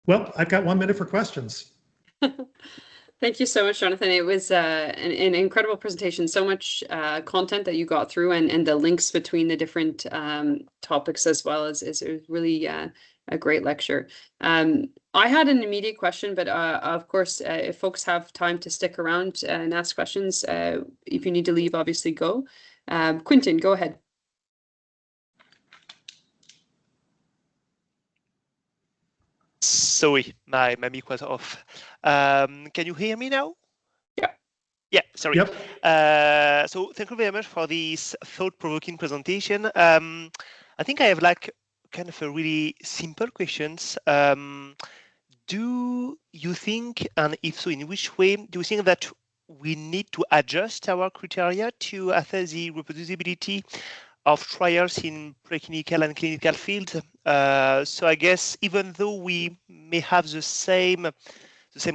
Well, I've got 1 minute for questions. Thank you so much, Jonathan. It was an incredible presentation, so much content that you got through, and the links between the different topics as well as it was really a great lecture. I had an immediate question, but of course, if folks have time to stick around and ask questions, if you need to leave, obviously go. Quentin, go ahead. Sorry, my mic was off. Can you hear me now? Yeah. Yeah, sorry. Yep. So thank you very much for this thought-provoking presentation. I think I have kind of a really simple questions. Do you think, and if so, in which way, do you think that we need to adjust our criteria to assess the reproducibility of trials in preclinical and clinical fields? So I guess even though we may have the same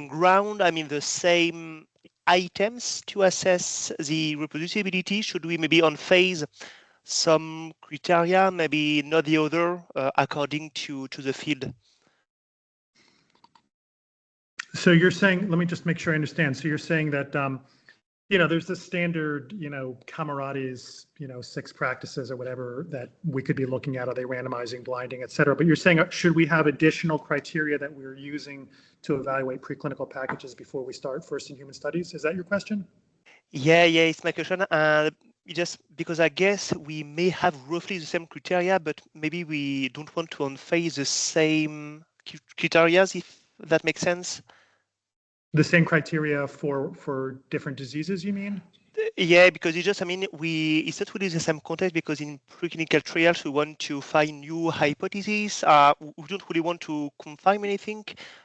ground, the same items to assess the reproducibility, should we maybe unphase some criteria, maybe not the other, according to the field? So you're saying, let me just make sure I understand. So you're saying that, there's the standard, Camarade's, 6 practices or whatever that we could be looking at. Are they randomizing, blinding, et cetera? But you're saying, should we have additional criteria that we're using to evaluate preclinical packages before we start first-in-human studies? Is that your question? Yeah, it's my question. Just because I guess we may have roughly the same criteria, but maybe we don't want to unphase the same criteria, if that makes sense. The same criteria for different diseases, you mean? Yeah, because it's just, it's not really the same context, because in preclinical trials, we want to find new hypotheses. We don't really want to confirm anything.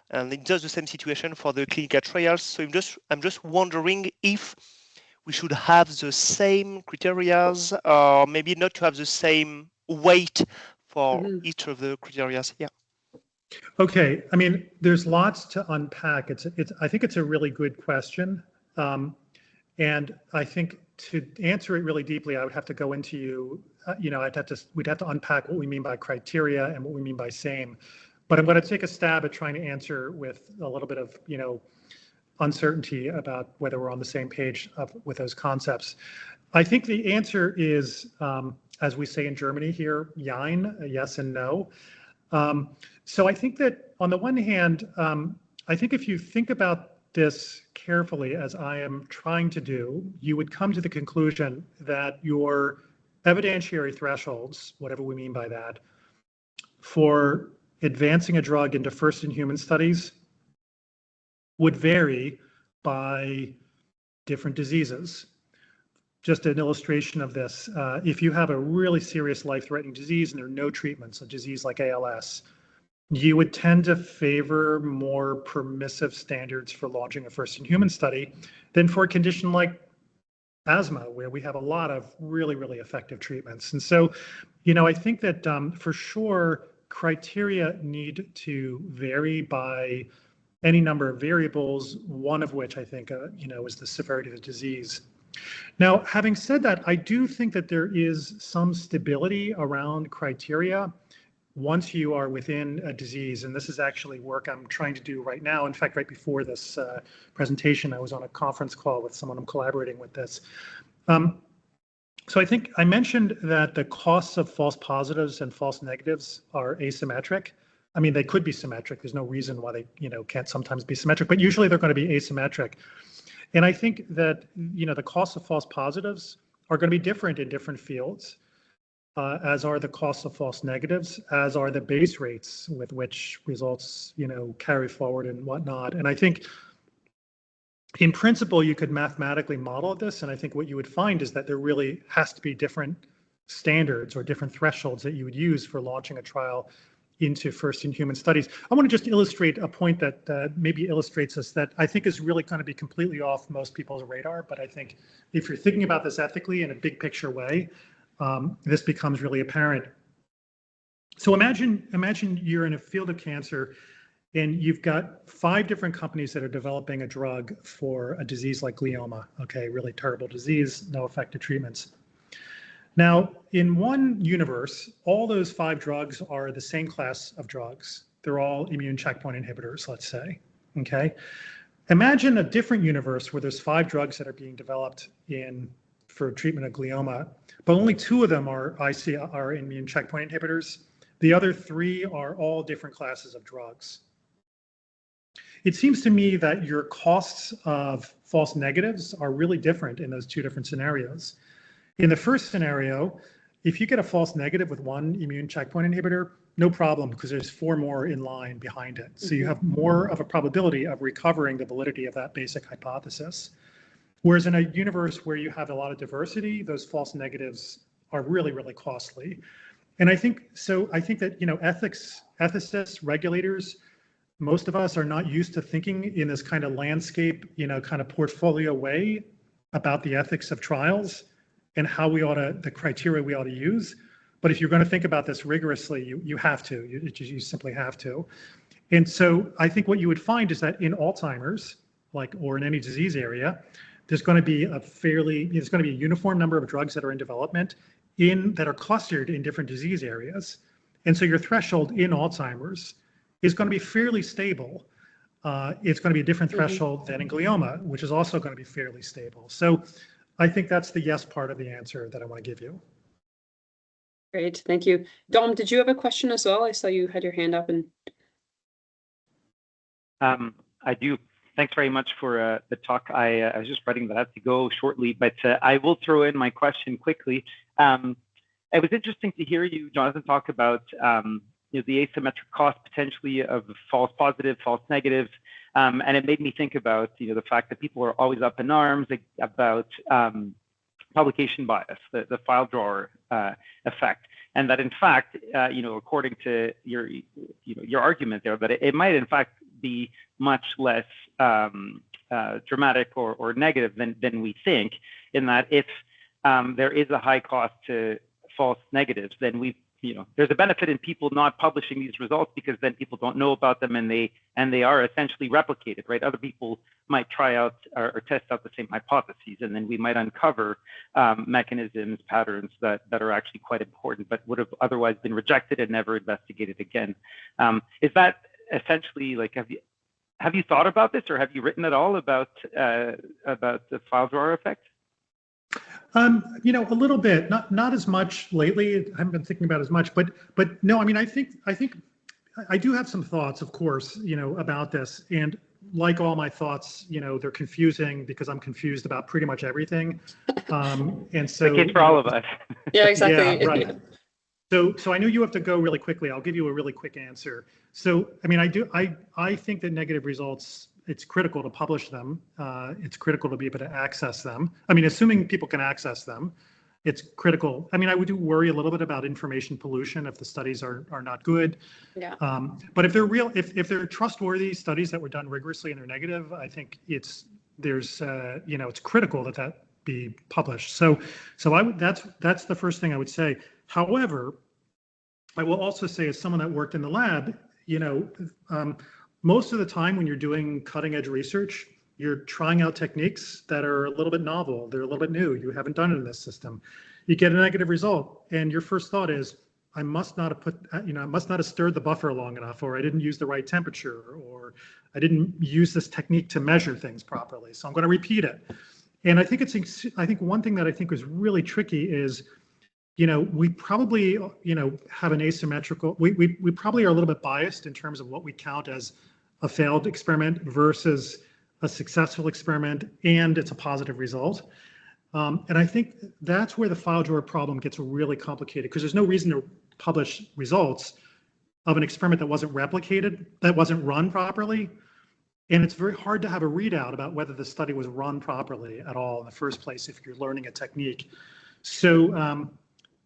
And it's just the same situation for the clinical trials. So I'm just wondering if we should have the same criteria, or maybe not to have the same weight for each of the criteria. Yeah. Okay, there's lots to unpack. I think it's a really good question, and I think to answer it really deeply, I would have to go into we'd have to unpack what we mean by criteria and what we mean by same. But I'm going to take a stab at trying to answer with a little bit of uncertainty about whether we're on the same page with those concepts. I think the answer is, as we say in Germany here, Jein, yes and no. So I think that on the one hand, I think if you think about this carefully, as I am trying to do, you would come to the conclusion that your evidentiary thresholds, whatever we mean by that, for advancing a drug into first-in-human studies would vary by different diseases. Just an illustration of this, if you have a really serious life-threatening disease and there are no treatments, a disease like ALS, you would tend to favor more permissive standards for launching a first-in-human study than for a condition like asthma, where we have a lot of really, really effective treatments. And so, I think that for sure, criteria need to vary by any number of variables, one of which I think, is the severity of the disease. Now, having said that, I do think that there is some stability around criteria once you are within a disease, and this is actually work I'm trying to do right now. In fact, right before this presentation, I was on a conference call with someone I'm collaborating with this. So I think I mentioned that the costs of false positives and false negatives are asymmetric. I mean, they could be symmetric. There's no reason why they, can't sometimes be symmetric, but usually they're going to be asymmetric. And I think that, the costs of false positives are going to be different in different fields, as are the costs of false negatives, as are the base rates with which results, carry forward and whatnot. And I think in principle, you could mathematically model this. And I think what you would find is that there really has to be different standards or different thresholds that you would use for launching a trial into first-in-human studies. I want to just illustrate a point that maybe illustrates this that I think is really going to be completely off most people's radar. But I think if you're thinking about this ethically in a big picture way, this becomes really apparent. So imagine you're in a field of cancer and you've got 5 different companies that are developing a drug for a disease like glioma. Okay, really terrible disease, no effective treatments. Now, in one universe, all those 5 drugs are the same class of drugs. They're all immune checkpoint inhibitors, let's say, okay? Imagine a different universe where there's 5 drugs that are being developed for treatment of glioma, but only 2 of them are immune checkpoint inhibitors. The other 3 are all different classes of drugs. It seems to me that your costs of false negatives are really different in those 2 different scenarios. In the first scenario, if you get a false negative with one immune checkpoint inhibitor, no problem, because there's 4 more in line behind it. So you have more of a probability of recovering the validity of that basic hypothesis. Whereas in a universe where you have a lot of diversity, those false negatives are really, really costly. And I think that, ethicists, regulators, most of us are not used to thinking in this kind of landscape, kind of portfolio way about the ethics of trials and how the criteria we ought to use. But if you're going to think about this rigorously, you have to, you simply have to. And so I think what you would find is that in Alzheimer's, or in any disease area, there's going to be a uniform number of drugs that are in development that are clustered in different disease areas. And so your threshold in Alzheimer's is going to be fairly stable. It's going to be a different threshold than in glioma, which is also going to be fairly stable. So I think that's the yes part of the answer that I want to give you. Great, thank you. Dom, did you have a question as well? I saw you had your hand up. And I do. Thanks very much for the talk. I was just writing that I have to go shortly, but I will throw in my question quickly. It was interesting to hear you, Jonathan, talk about the asymmetric cost potentially of false positive, false negative. And it made me think about the fact that people are always up in arms about publication bias, the file drawer effect, and that in fact, according to your argument there, that it might in fact be much less dramatic or negative than we think, in that if there is a high cost to false negatives, then there's a benefit in people not publishing these results, because then people don't know about them and they are essentially replicated, right? Other people might try out or test out the same hypotheses, and then we might uncover mechanisms, patterns that are actually quite important, but would have otherwise been rejected and never investigated again. Is that essentially have you thought about this, or have you written at all about the file drawer effect? A little bit, not as much lately. I haven't been thinking about it as much, but no, I mean, I think I do have some thoughts, of course, about this. And like all my thoughts, they're confusing because I'm confused about pretty much everything. And so the case for all of us. Yeah, exactly. Yeah, right. So I know you have to go really quickly. I'll give you a really quick answer. So, I mean, I think that negative results it's critical to publish them. It's critical to be able to access them. I mean, assuming people can access them, it's critical. I mean, I would do worry a little bit about information pollution if the studies are not good. Yeah. But if they're real, if they're trustworthy studies that were done rigorously and they're negative, I think it's critical that be published. So that's the first thing I would say. However, I will also say, as someone that worked in the lab, most of the time when you're doing cutting edge research, you're trying out techniques that are a little bit novel. They're a little bit new. You haven't done it in this system. You get a negative result, and your first thought is, I must not have stirred the buffer long enough, or I didn't use the right temperature, or I didn't use this technique to measure things properly. So I'm going to repeat it. And I think one thing that I think was really tricky is, we probably, have an asymmetrical, we probably are a little bit biased in terms of what we count as a failed experiment versus a successful experiment, and it's a positive result. And I think that's where the file drawer problem gets really complicated, because there's no reason to publish results of an experiment that wasn't replicated, that wasn't run properly. And it's very hard to have a readout about whether the study was run properly at all in the first place if you're learning a technique. So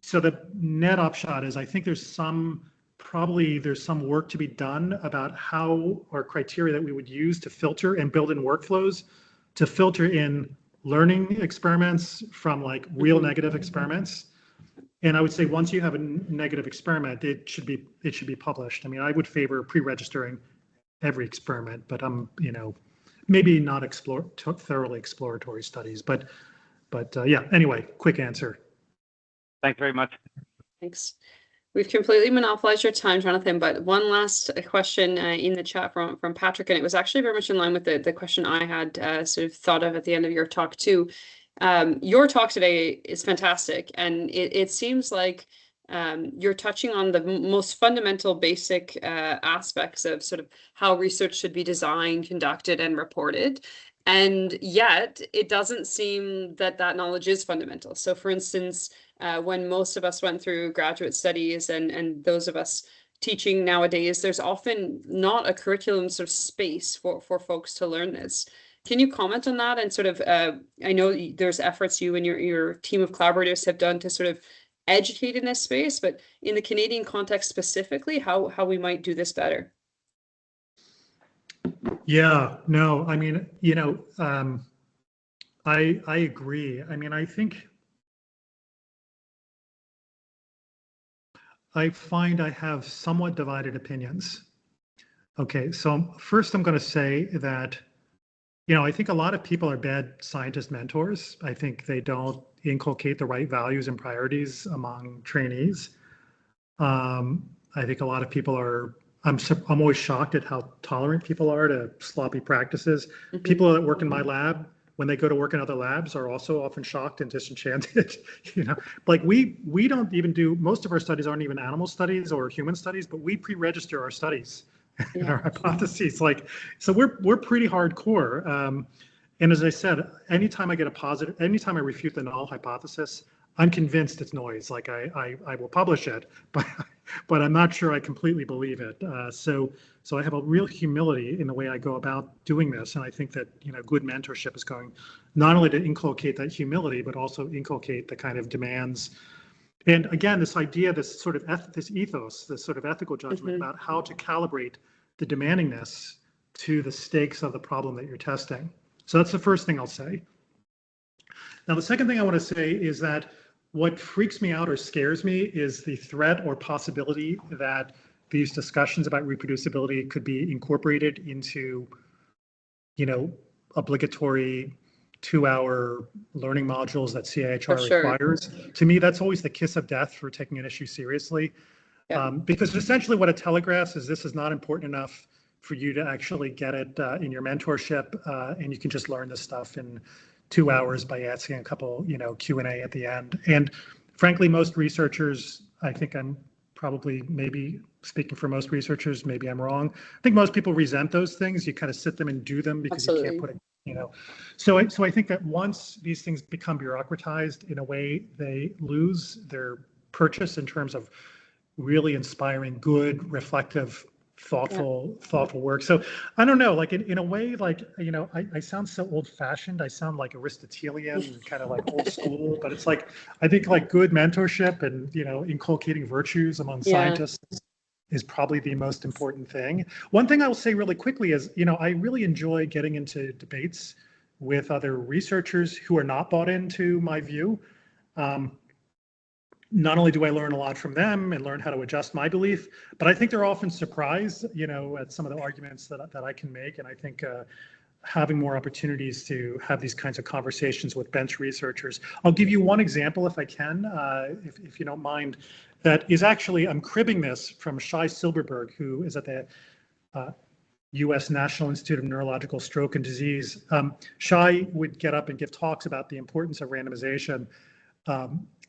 the net upshot is, I think there's some work to be done about how, or criteria that we would use to filter and build in workflows to filter in learning experiments from like real negative experiments. And I would say once you have a negative experiment, it should be published. I mean, I would favor pre-registering every experiment, but maybe not thoroughly exploratory studies. But yeah. Anyway, quick answer. Thanks very much. Thanks. We've completely monopolized your time, Jonathan, but one last question in the chat from Patrick, and it was actually very much in line with the question I had sort of thought of at the end of your talk too. Your talk today is fantastic, and it seems like you're touching on the most fundamental basic aspects of sort of how research should be designed, conducted, and reported. And yet it doesn't seem that knowledge is fundamental. So for instance, when most of us went through graduate studies and those of us teaching nowadays, there's often not a curriculum sort of space for folks to learn this. Can you comment on that? And sort of, I know there's efforts you and your team of collaborators have done to sort of educate in this space, but in the Canadian context specifically, how we might do this better? Yeah, no, I mean, I agree. I mean, I think I find I have somewhat divided opinions. Okay, so first I'm going to say that, I think a lot of people are bad scientist mentors. I think they don't inculcate the right values and priorities among trainees. I think a lot of people are, I'm always shocked at how tolerant people are to sloppy practices. Mm-hmm. People that work in my lab, when they go to work in other labs, are also often shocked and disenchanted. Like we don't even do, most of our studies aren't even animal studies or human studies, but we pre-register our studies and our hypotheses. So we're pretty hardcore. And as I said, anytime I refute the null hypothesis, I'm convinced it's noise. Like I will publish it, but I'm not sure I completely believe it. So I have a real humility in the way I go about doing this, and I think that good mentorship is going not only to inculcate that humility, but also inculcate the kind of demands. And again, this idea, this sort of this ethos, this sort of ethical judgment about how to calibrate the demandingness to the stakes of the problem that you're testing. So that's the first thing I'll say. Now, the second thing I want to say is that what freaks me out or scares me is the threat or possibility that these discussions about reproducibility could be incorporated into, obligatory 2-hour learning modules that CIHR requires. To me, that's always the kiss of death for taking an issue seriously. Yeah. Because essentially what it telegraphs is this is not important enough for you to actually get it in your mentorship, and you can just learn this stuff in 2 hours by asking a couple, Q&A at the end. And frankly, most researchers, I think I'm probably maybe speaking for most researchers, maybe I'm wrong. I think most people resent those things. You kind of sit them and do them because you can't put it, So I think that once these things become bureaucratized in a way, they lose their purchase in terms of really inspiring, good, reflective thoughtful work. So I don't know, like in a way, like, you know, I sound so old fashioned. I sound like Aristotelian and kind of like old school, but it's like, I think like good mentorship and, you know, inculcating virtues among scientists is probably the most important thing. One thing I will say really quickly is, you know, I really enjoy getting into debates with other researchers who are not bought into my view. Not only do I learn a lot from them and learn how to adjust my belief, but I think they're often surprised, you know, at some of the arguments that I can make. And I think having more opportunities to have these kinds of conversations with bench researchers. I'll give you one example if I can, if you don't mind, that is actually, I'm cribbing this from Shai Silberberg, who is at the US National Institute of Neurological Stroke and Disease. Shai would get up and give talks about the importance of randomization.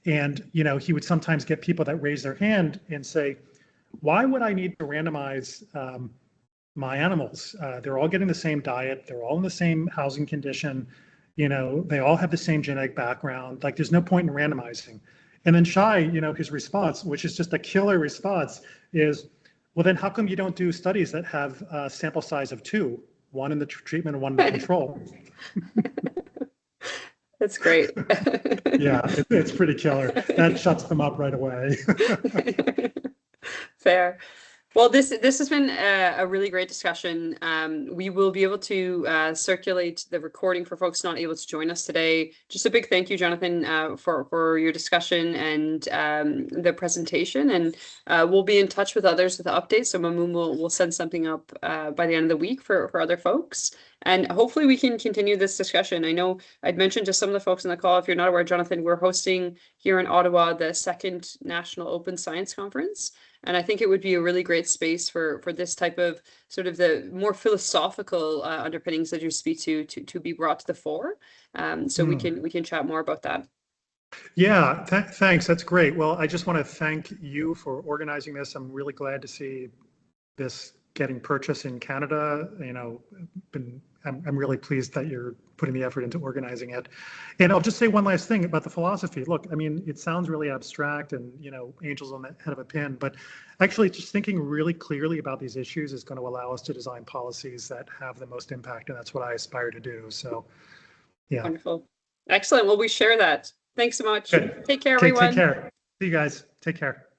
And, you know, he would sometimes get people that raise their hand and say, why would I need to randomize my animals? They're all getting the same diet. They're all in the same housing condition. You know, they all have the same genetic background. Like, there's no point in randomizing. And then Shai, you know, his response, which is just a killer response, is, well, then how come you don't do studies that have a sample size of 2, one in the treatment and one in the control? That's great. Yeah, it's pretty killer. That shuts them up right away. Fair. Well, this has been a really great discussion. We will be able to circulate the recording for folks not able to join us today. Just a big thank you, Jonathan, for your discussion and the presentation. And we'll be in touch with others with updates. So Mamoon will send something up by the end of the week for other folks. And hopefully we can continue this discussion. I know I'd mentioned to some of the folks on the call, if you're not aware, Jonathan, we're hosting here in Ottawa the 2nd National Open Science Conference. And I think it would be a really great space for this type of sort of the more philosophical underpinnings that you speak to be brought to the fore. So we can chat more about that. Yeah, thanks. That's great. Well, I just want to thank you for organizing this. I'm really glad to see this getting purchased in Canada. You know, I'm really pleased that you're putting the effort into organizing it. And I'll just say one last thing about the philosophy. Look, I mean, it sounds really abstract and, you know, angels on the head of a pin, but actually just thinking really clearly about these issues is going to allow us to design policies that have the most impact. And that's what I aspire to do. So, yeah. Wonderful. Excellent. Well, we share that. Thanks so much. Good. Take care, Okay, everyone. take care. See you guys. Take care.